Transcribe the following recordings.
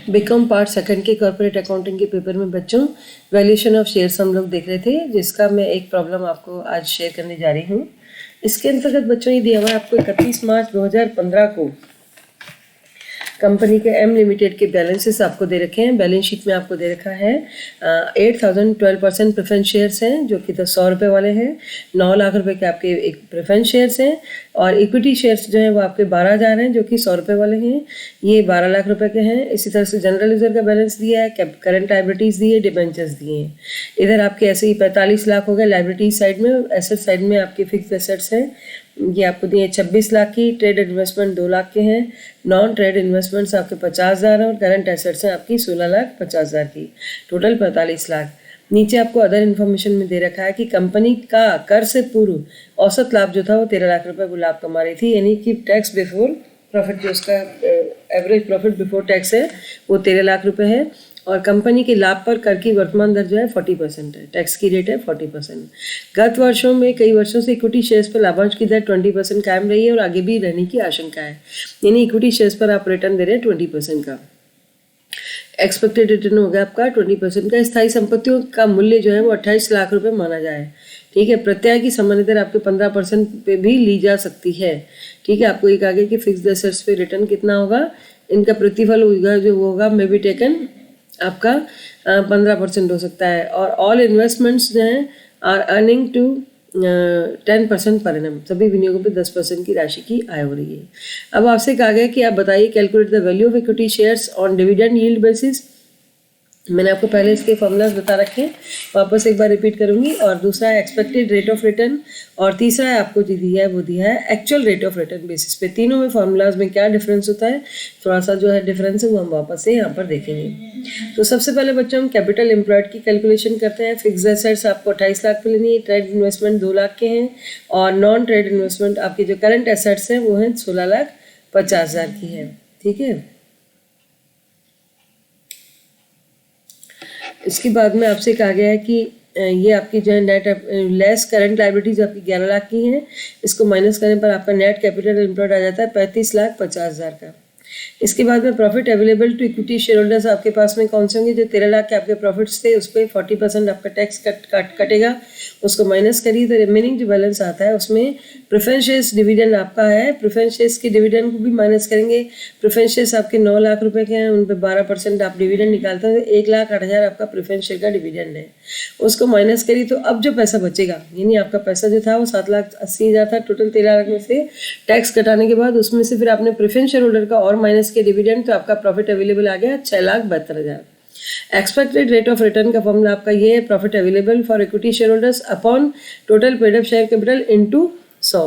BCom part second के corporate accounting के paper में बच्चों वैल्यूएशन ऑफ शेयर्स हम लोग देख रहे थे, जिसका मैं एक प्रॉब्लम आपको आज शेयर करने जा रही हूँ। इसके अंतर्गत बच्चों ये दिया हुआ है आपको 31 मार्च 2015 को कंपनी के एम लिमिटेड के बैलेंसेस आपको दे रखे हैं। बैलेंस शीट में आपको दे रखा है 8,012% प्रेफरेंस शेयर्स हैं, जो कि 100 रुपये वाले हैं। 9 लाख रुपए के आपके एक प्रेफरेंस शेयर्स हैं और इक्विटी शेयर्स जो है वो आपके 12,000 हैं, जो कि 100 रुपये वाले हैं। ये 12 लाख रुपए के हैं। इसी तरह से जनरल रिजर्व का बैलेंस दिया है, करंट लायबिलिटीज़ दी है, डिबेंचर्स दिए हैं। इधर आपके ऐसे ही 45 लाख हो गए लायबिलिटीज साइड में। एसेट साइड में आपके फिक्स एसेट्स हैं, ये आपको दिए 26 लाख की। ट्रेड इन्वेस्टमेंट 2 लाख के हैं। नॉन ट्रेड इन्वेस्टमेंट्स आपके 50,000 हैं और करंट एसेट्स हैं आपकी 16,50,000 की। टोटल 45 लाख। नीचे आपको अदर इन्फॉर्मेशन में दे रखा है कि कंपनी का कर से पूर्व औसत लाभ जो था वो 13 लाख रुपए वो लाभ कमा रही थी, यानी कि टैक्स बिफोर प्रॉफिट जो उसका एवरेज प्रॉफिट बिफोर टैक्स है वो 13 लाख रुपए है। और कंपनी के लाभ पर कर की वर्तमान दर जो है 40% है, टैक्स की रेट है 40%। गत वर्षों में कई वर्षों से इक्विटी शेयर्स पर लाभांश की दर 20% कायम रही है और आगे भी रहने की आशंका है, यानी इक्विटी शेयर्स पर आप रिटर्न दे रहे हैं 20% का। एक्सपेक्टेड रिटर्न हो गया आपका 20% का। स्थायी संपत्तियों का मूल्य जो है वो 28 लाख रुपए माना जाए। ठीक है, प्रत्याय की सामान्य दर आपके 15% पे भी ली जा सकती है। ठीक है, आपको एक आगे कि फिक्स्ड एसेट्स पे रिटर्न कितना होगा, इनका प्रतिफल होगा जो वो होगा मे बी टेकन आपका 15% हो सकता है। और ऑल इन्वेस्टमेंट्स जो हैं are earning to 10% per annum, सभी विनियोगों पे 10% की राशि की आय हो रही है। अब आपसे कहा गया कि आप बताइए calculate the value of equity shares on dividend yield basis. मैंने आपको पहले इसके फॉर्मूलाज बता रखे हैं, वापस एक बार रिपीट करूंगी। और दूसरा है एक्सपेक्टेड रेट ऑफ रिटर्न, और तीसरा है आपको जो दिया है वो दिया है actual rate of return basis पे। तीनों में फॉर्मूलाज में क्या डिफरेंस होता है, थोड़ा सा जो है डिफरेंस है वो हम वापस से यहाँ पर देखेंगे। तो सबसे पहले बच्चों हम कैपिटल एम्प्लॉयड की कैलकुलेशन करते हैं। फिक्स एसेट्स आपको 28 लाख पे लेनी है, ट्रेड इन्वेस्टमेंट 2 लाख के हैं और नॉन ट्रेड इन्वेस्टमेंट आपके जो करंट एसेट्स हैं वो हैं 16,50,000 की है। ठीक है, इसके बाद में आपसे कहा गया है कि ये आपकी जो है नेट लेस करंट लायबिलिटीज आपकी 11 लाख की हैं। इसको माइनस करने पर आपका नेट कैपिटल एम्प्लॉयड आ जाता है 35,50,000 का। इसके बाद में profit available to equity shareholders आपके पास में कौन से होंगे, जो 13 लाख के आपके प्रॉफिट्स थे उस पर 40% आपका टैक्स कटेगा, उसको माइनस करिए तो रिमेनिंग जो बैलेंस आता है उसमें प्रेफरेंस शेयर्स डिविडेंड आपका है। प्रेफरेंस शेयर्स के डिविडेंड को भी माइनस करेंगे। प्रेफरेंस शेयर्स आपके 9 लाख रुपए के हैं, उन पर 12% आप डिविडेंड निकालते हैं, 1,08,000 आपका प्रेफरेंस शेयर का डिविडेंड है। उसको माइनस करिए तो अब जो पैसा बचेगा, यानी आपका पैसा जो था वो 7,80,000 था, टोटल 13 लाख में से टैक्स कटाने के बाद उसमें से फिर आपने प्रेफरेंस शेयर होल्डर का और माइनस के डिविडेंड, तो आपका प्रॉफिट अवेलेबल आ गया 6,72,000। एक्सपेक्टेड रेट ऑफ रिटर्न का फॉर्मूला आपका ये है, profit available for equity share holders upon total paid up share capital into 100।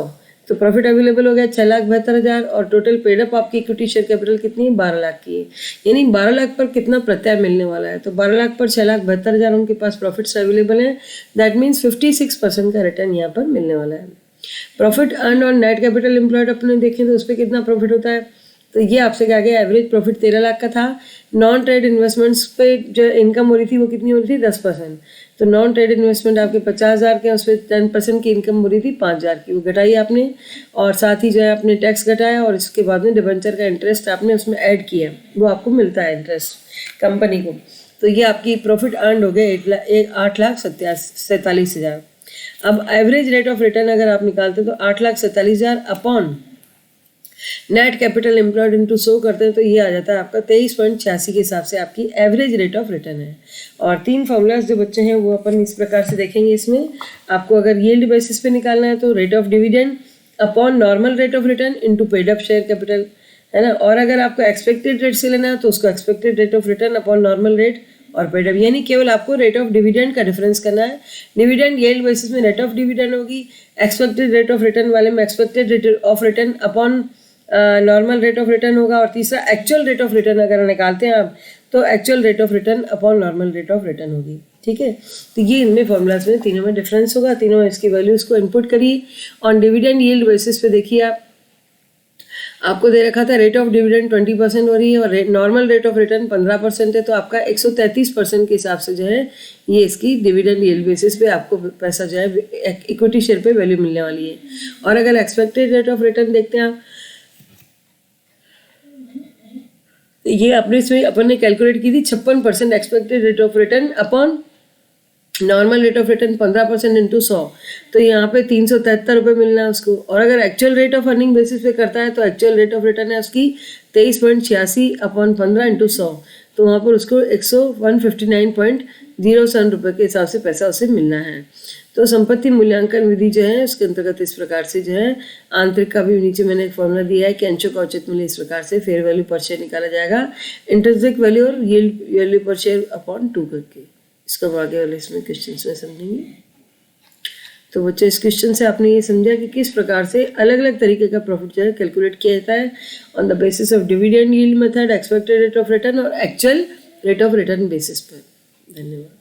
तो प्रॉफिट अवेलेबल हो गया 6,72,000 और टोटल पेड अप आपकी इक्विटी शेयर कैपिटल कितनी है, 12 लाख की है। यानी 12 लाख पर कितना प्रत्याय मिलने वाला है, तो 12 लाख पर 6,72,000 उनके पास प्रॉफिट्स अवेलेबल है। दैट मीन्स 56% का रिटर्न यहाँ पर मिलने वाला है। प्रॉफिट अर्न और नेट कैपिटल एम्प्लॉयड अपने देखें तो उस पर कितना प्रॉफिट होता है, तो ये आपसे क्या गया, एवरेज प्रॉफिट 13 लाख का था। नॉन ट्रेड इन्वेस्टमेंट्स पे जो इनकम हो रही थी वो कितनी हो रही थी, 10%। तो नॉन ट्रेड इन्वेस्टमेंट आपके 50,000 के, उस पर 10% की इनकम हो रही थी 5,000 की, वो घटाई आपने। और साथ ही जो है आपने टैक्स घटाया और इसके बाद में डिबेंचर का इंटरेस्ट आपने उसमें ऐड किया, वो आपको मिलता है इंटरेस्ट कंपनी को। तो ये आपकी प्रॉफिट अर्न हो गए 8,47,000। अब एवरेज रेट ऑफ रिटर्न अगर आप निकालते हैं तो 8,47,000 upon net capital employed into 100 करते हैं तो ये आ जाता है आपका 23.86 के हिसाब से आपकी एवरेज रेट ऑफ रिटर्न है। और 3 फॉर्मूलाज जो बच्चे हैं वो अपन इस प्रकार से देखेंगे। इसमें आपको अगर यील्ड बेसिस पे निकालना है तो rate of dividend upon normal rate of return into paid up share capital, है ना। और अगर आपको एक्सपेक्टेड रेट से लेना है तो उसको expected rate of return upon normal rate और पेड अप, यानी केवल आपको रेट ऑफ डिविडेंड का डिफरेंस करना है। डिविडेंड यील्ड बेसिस में रेट ऑफ डिविडेंड होगी, एक्सपेक्टेड रेट ऑफ रिटर्न वाले में expected rate of return upon normal rate of return होगा। और तीसरा एक्चुअल रेट ऑफ रिटर्न अगर निकालते हैं आप तो actual rate of return upon normal rate of return होगी। ठीक है, तो ये इनमें फॉर्मूलाज में तीनों में डिफरेंस होगा। तीनों में इसकी वैल्यूज को इनपुट करिए। ऑन डिविडेंड यील्ड बेसिस पे देखिए आपको दे रखा था रेट ऑफ डिविडेंड 20% हो रही है और नॉर्मल रेट ऑफ रिटर्न 15% है, तो आपका 133% के हिसाब से जो है ये इसकी डिविडेंड यील्ड बेसिस पे आपको पैसा जो है इक्विटी शेयर पे वैल्यू मिलने वाली है। और अगर एक्सपेक्टेड रेट ऑफ रिटर्न देखते हैं आप ये अपने इसमें अपन ने कैलकुलेट की थी 56% expected rate of return upon normal rate of return 15% into 100, तो यहाँ पे 373 रुपये मिलना है उसको। और अगर actual rate of earning basis पे करता है तो एक्चुअल रेट ऑफ रिटर्न है उसकी 23.86 अपॉन 15 इंटू 100, तो वहाँ पर उसको 159.07 रुपये के हिसाब से पैसा उसे मिलना है। तो संपत्ति मूल्यांकन विधि जो है उसके अंतर्गत इस प्रकार से जो है, आंतरिक का भी नीचे मैंने एक फॉर्मूला दिया है कि अंशों का उचित मूल्य इस प्रकार से फेयर वैल्यू पर शेयर निकाला जाएगा, इंट्रिंसिक वैल्यू और यील्ड वैल्यू पर शेयर अपॉन 2 करके। इसको हम आगे वाले इसमें क्वेश्चन में समझेंगे। तो बच्चों इस क्वेश्चन से आपने ये समझा कि किस प्रकार से अलग अलग तरीके का प्रॉफिट जो है कैलकुलेट किया जाता है on the basis of dividend yield method, expected rate of return और actual rate of return basis पर। धन्यवाद।